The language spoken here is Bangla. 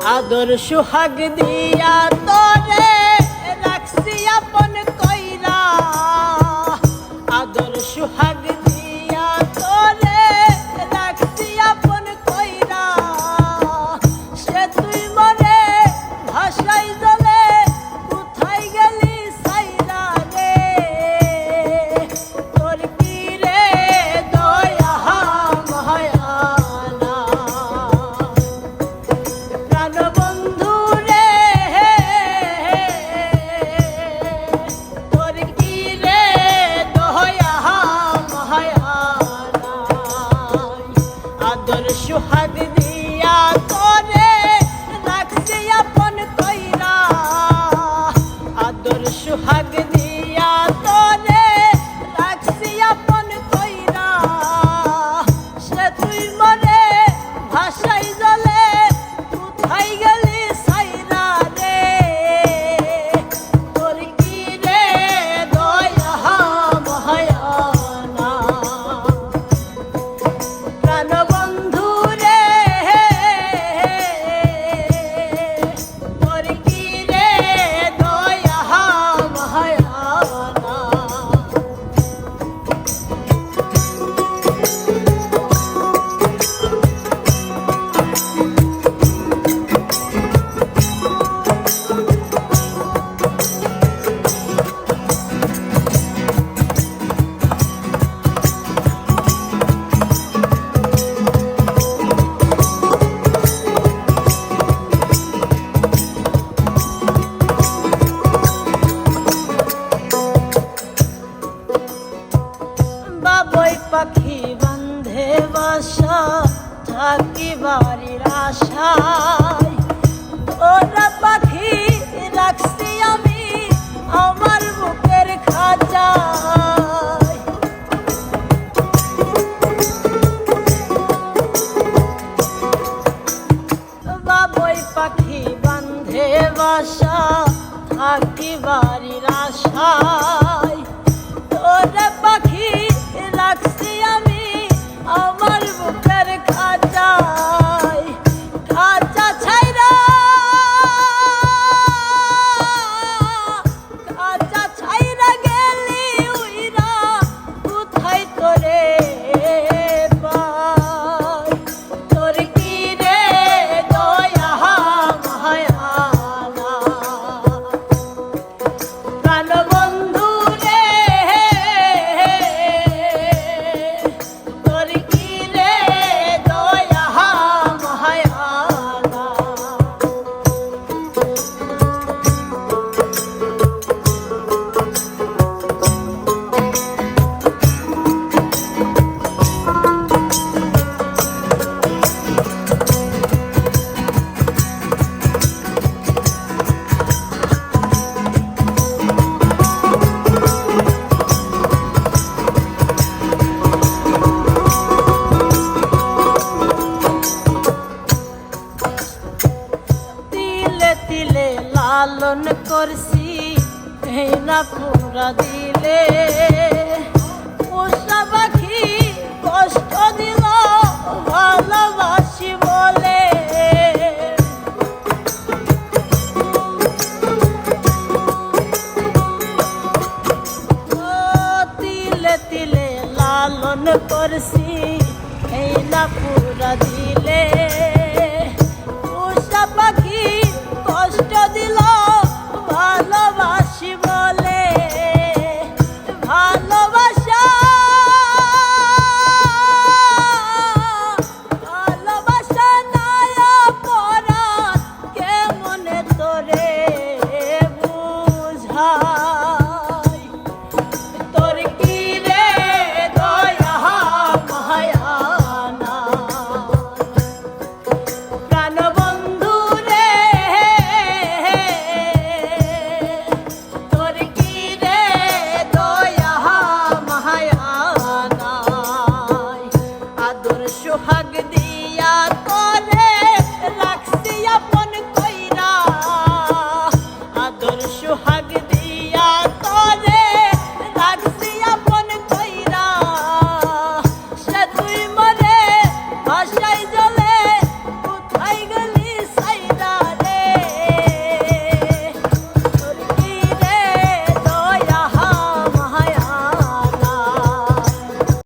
আদর সুহাগ দিয়া তোরে রাখছি আপন কইরা, আদর সুহাগ দিয়া তোরে রাখছি আপন কইরা, সে তুই মনে ভাষাই জলে কোথায় গেলি সাইরা রে, তোর কি রে দয়া মায়ানা প্রাণবন্ধু রে, তোর কি রে দয়া মায়ানা, আদর সুহাগ দিয়া তোরে রাখছি আপন কইরা, আদর সুহাগ দিয়া তোরে রাখছি আপন কইরা, সে তুই মনে ভাষাই জলে কোথায় গেলি সাইরা রে, তোর কি রে দয়া মায়ানা প্রাণবন্ধু রে, তোর কি রে দয়া মায়ানা। বাবুই পাখি বান্ধে বাসা থাকি বাড়ির আশায়, ওরা পাখি রাখছি আমি আমার বুকের খাঁচায়, বাবুই পাখি বান্ধে বাসা থাকি বাড়ির আশায়, ওরা পাখি রাখছি আমি আমার বুকের খাঁচায়, খাঁচা ছাইরা খাঁচা ছাইরা গেলি উইরা কোথায় তোরে পাই, তোর কি রে দয়া মায়ানা প্রাণবন্ধু রে, তোর কি রে দয়া মায়ানা। তিলে তিলে লালন করছি এই না পুরা দিলে, পোষা পাখি কষ্ট দিল ভালোবাসি বলে,